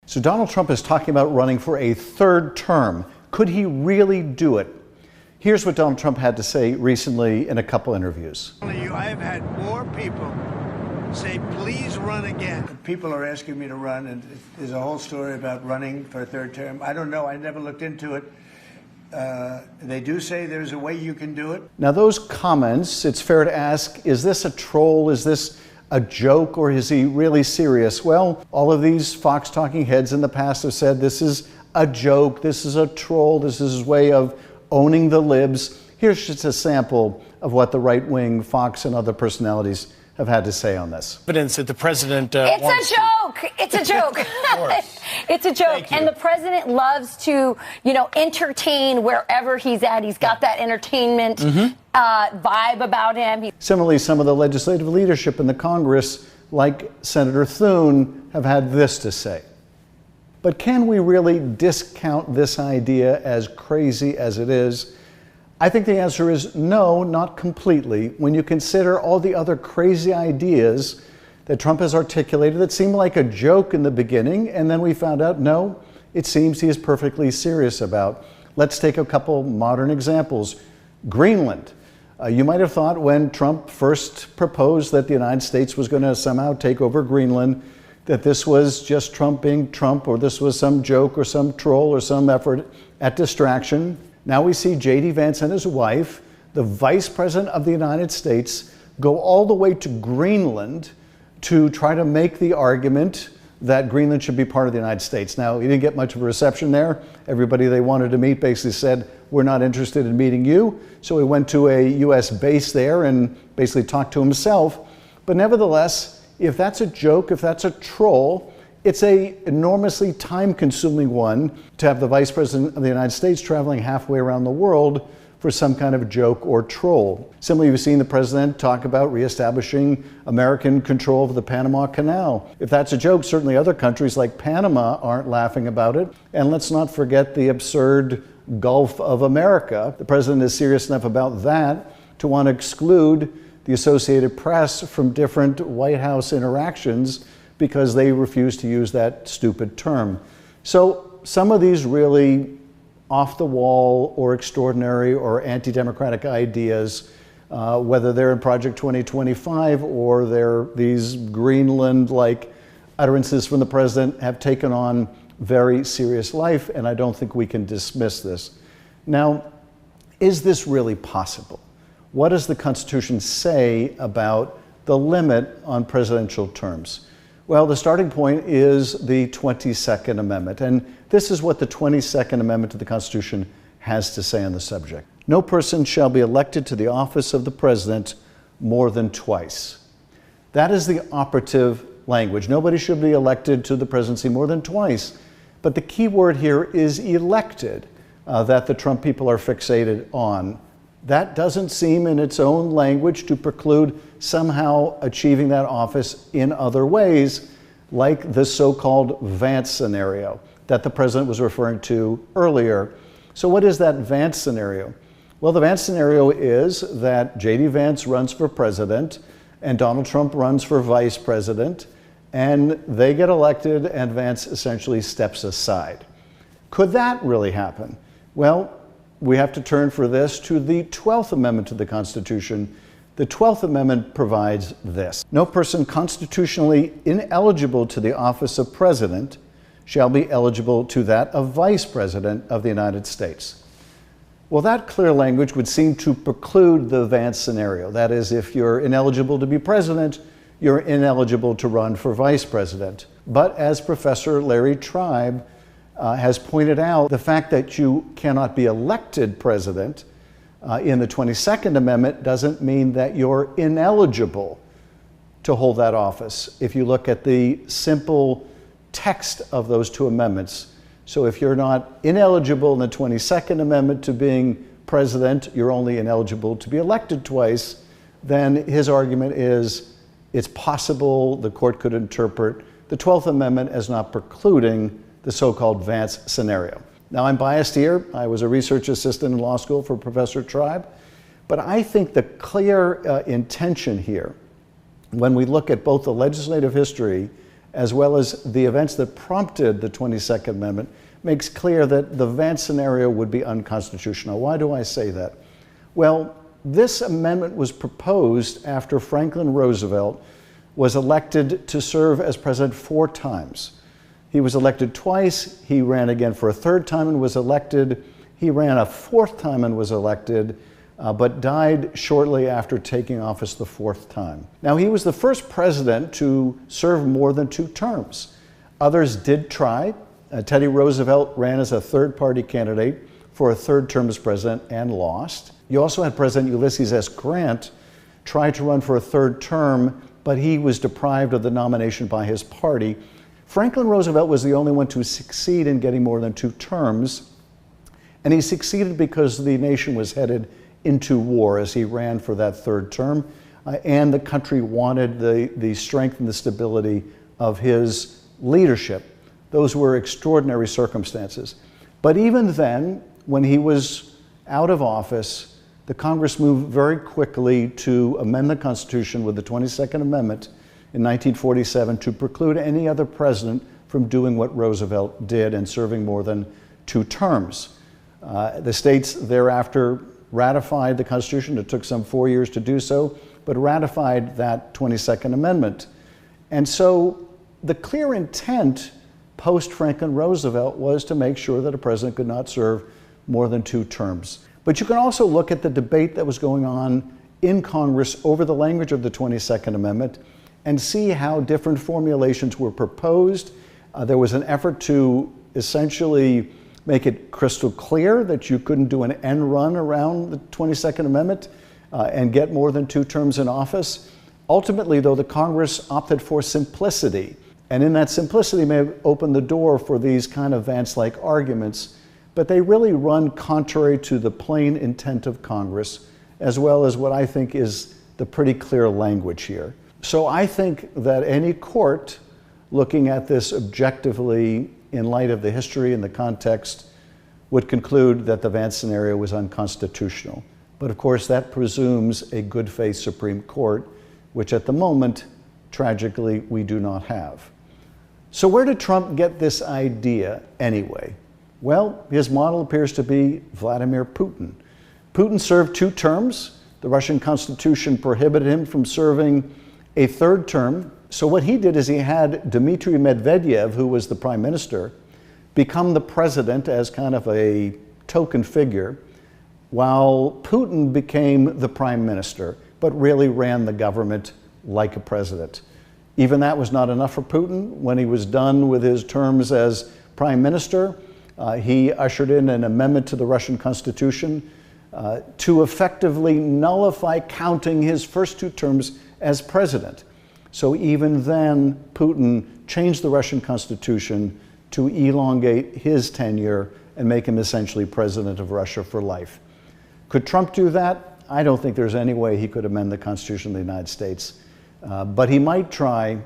So Donald Trump is talking about running for a third term. Could he really do it? Here's what Donald Trump had to say recently in a couple interviews. I have had more people say, please run again. People are asking me to run, and there's a whole story about running for a third term. I don't know. I never looked into it. They do say there's a way you can do it. Now, those comments, it's fair to ask, is this a troll? Is this a joke, or is he really serious? Well, all of these Fox talking heads in the past have said this is a joke, this is a troll, this is his way of owning the libs. Here's just a sample of what the right-wing Fox and other personalities have had to say on this. Evidence that the president It's a joke. It's a joke. It's a joke. And the president loves to, entertain wherever he's at. He's got that entertainment vibe about him. Similarly, some of the legislative leadership in the Congress, like Senator Thune, have had this to say. But can we really discount this idea, as crazy as it is? I think the answer is no, not completely, when you consider all the other crazy ideas that Trump has articulated that seemed like a joke in the beginning, and then we found out, no, it seems he is perfectly serious about. Let's take a couple modern examples. Greenland. You might have thought when Trump first proposed that the United States was going to somehow take over Greenland, that this was just Trump being Trump, or this was some joke or some troll or some effort at distraction. Now we see J.D. Vance and his wife, the Vice President of the United States, go all the way to Greenland to try to make the argument that Greenland should be part of the United States. Now, he didn't get much of a reception there. Everybody they wanted to meet basically said, we're not interested in meeting you. So he went to a U.S. base there and basically talked to himself. But nevertheless, if that's a joke, if that's a troll, it's an enormously time-consuming one to have the Vice President of the United States traveling halfway around the world for some kind of joke or troll. Similarly, we've seen the president talk about reestablishing American control of the Panama Canal. If that's a joke, certainly other countries like Panama aren't laughing about it. And let's not forget the absurd Gulf of America. The president is serious enough about that to want to exclude the Associated Press from different White House interactions because they refuse to use that stupid term. So some of these really off-the-wall or extraordinary or anti-democratic ideas, whether they're in Project 2025 or they're these Greenland-like utterances from the president, have taken on very serious life, and I don't think we can dismiss this. Now, is this really possible? What does the Constitution say about the limit on presidential terms? Well, the starting point is the 22nd Amendment, and this is what the 22nd Amendment to the Constitution has to say on the subject. No person shall be elected to the office of the president more than twice. That is the operative language. Nobody should be elected to the presidency more than twice. But the key word here is elected, that the Trump people are fixated on. That doesn't seem in its own language to preclude somehow achieving that office in other ways, like the so-called Vance scenario that the president was referring to earlier. So what is that Vance scenario? Well, the Vance scenario is that J.D. Vance runs for president and Donald Trump runs for vice president, and they get elected and Vance essentially steps aside. Could that really happen? Well, we have to turn for this to the 12th Amendment to the Constitution. The 12th Amendment provides this: no person constitutionally ineligible to the office of president shall be eligible to that of vice president of the United States. Well, that clear language would seem to preclude the Vance scenario. That is, if you're ineligible to be president, you're ineligible to run for vice president. But as Professor Larry Tribe has pointed out, the fact that you cannot be elected president in the 22nd Amendment doesn't mean that you're ineligible to hold that office. If you look at the simple text of those two amendments, so if you're not ineligible in the 22nd Amendment to being president, you're only ineligible to be elected twice, then his argument is it's possible the court could interpret the 12th Amendment as not precluding the so-called Vance scenario. Now, I'm biased here. I was a research assistant in law school for Professor Tribe, but I think the clear intention here, when we look at both the legislative history as well as the events that prompted the 22nd Amendment, makes clear that the Vance scenario would be unconstitutional. Why do I say that? Well, this amendment was proposed after Franklin Roosevelt was elected to serve as president 4 times. He was elected twice, he ran again for a 3rd time and was elected. He ran a 4th time and was elected, but died shortly after taking office the 4th time. Now, he was the first president to serve more than 2 terms. Others did try. Teddy Roosevelt ran as a 3rd-party candidate for a 3rd term as president and lost. You also had President Ulysses S. Grant try to run for a 3rd term, but he was deprived of the nomination by his party. Franklin Roosevelt was the only one to succeed in getting more than 2 terms, and he succeeded because the nation was headed into war as he ran for that 3rd term, and the country wanted the strength and the stability of his leadership. Those were extraordinary circumstances. But even then, when he was out of office, the Congress moved very quickly to amend the Constitution with the 22nd Amendment in 1947 to preclude any other president from doing what Roosevelt did and serving more than 2 terms. The states thereafter ratified the Constitution. It took some 4 years to do so, but ratified that 22nd Amendment. And so the clear intent post Franklin Roosevelt was to make sure that a president could not serve more than 2 terms. But you can also look at the debate that was going on in Congress over the language of the 22nd Amendment and see how different formulations were proposed. There was an effort to essentially make it crystal clear that you couldn't do an end run around the 22nd Amendment and get more than 2 terms in office. Ultimately, though, the Congress opted for simplicity. And in that simplicity may have opened the door for these kind of Vance-like arguments, but they really run contrary to the plain intent of Congress, as well as what I think is the pretty clear language here. So I think that any court looking at this objectively in light of the history and the context would conclude that the Vance scenario was unconstitutional. But of course, that presumes a good faith Supreme Court, which at the moment, tragically, we do not have. So where did Trump get this idea anyway? Well, his model appears to be Vladimir Putin. Putin served 2 terms. The Russian Constitution prohibited him from serving a 3rd term. So what he did is he had Dmitry Medvedev, who was the prime minister, become the president as kind of a token figure, while Putin became the prime minister, but really ran the government like a president. Even that was not enough for Putin. When he was done with his terms as prime minister, he ushered in an amendment to the Russian Constitution to effectively nullify counting his first 2 terms as president. So even then, Putin changed the Russian Constitution to elongate his tenure and make him essentially president of Russia for life. Could Trump do that? I don't think there's any way he could amend the Constitution of the United States. But he might try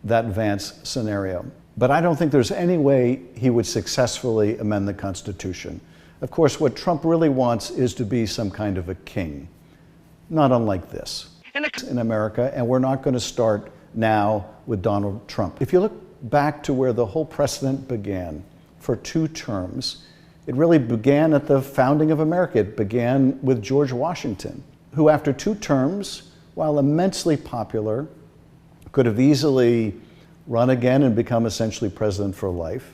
that Vance scenario. But I don't think there's any way he would successfully amend the Constitution. Of course, what Trump really wants is to be some kind of a king, not unlike this in America, and we're not going to start now with Donald Trump. If you look back to where the whole precedent began for 2 terms, it really began at the founding of America. It began with George Washington, who after 2 terms, while immensely popular, could have easily run again and become essentially president for life,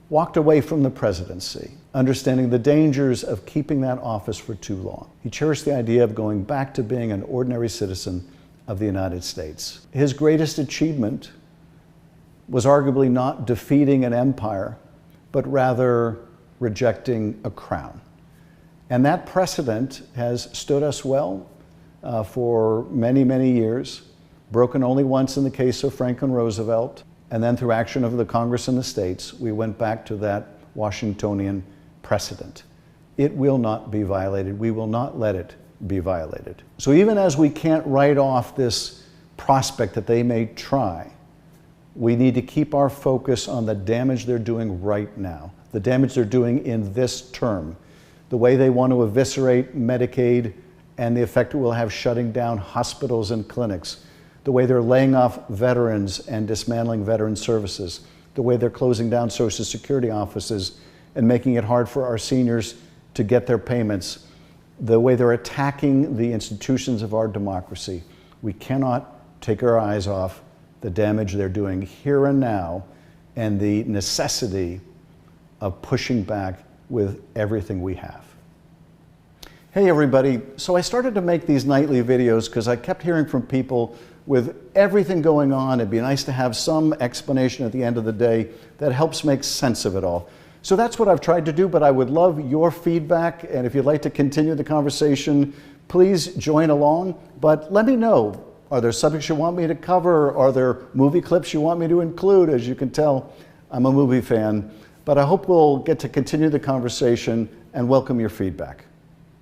walked away from the presidency, understanding the dangers of keeping that office for too long. He cherished the idea of going back to being an ordinary citizen of the United States. His greatest achievement was arguably not defeating an empire, but rather rejecting a crown. And that precedent has stood us well for many, many years, broken only once in the case of Franklin Roosevelt, and then through action of the Congress and the states, we went back to that Washingtonian precedent. It will not be violated. We will not let it be violated. So even as we can't write off this prospect that they may try, we need to keep our focus on the damage they're doing right now, the damage they're doing in this term, the way they want to eviscerate Medicaid and the effect it will have shutting down hospitals and clinics, the way they're laying off veterans and dismantling veteran services, the way they're closing down Social Security offices and making it hard for our seniors to get their payments, the way they're attacking the institutions of our democracy. We cannot take our eyes off the damage they're doing here and now and the necessity of pushing back with everything we have. Hey everybody, so I started to make these nightly videos because I kept hearing from people with everything going on, it'd be nice to have some explanation at the end of the day that helps make sense of it all. So that's what I've tried to do, but I would love your feedback, and if you'd like to continue the conversation, please join along. But let me know, are there subjects you want me to cover? Are there movie clips you want me to include? As you can tell, I'm a movie fan, but I hope we'll get to continue the conversation and welcome your feedback.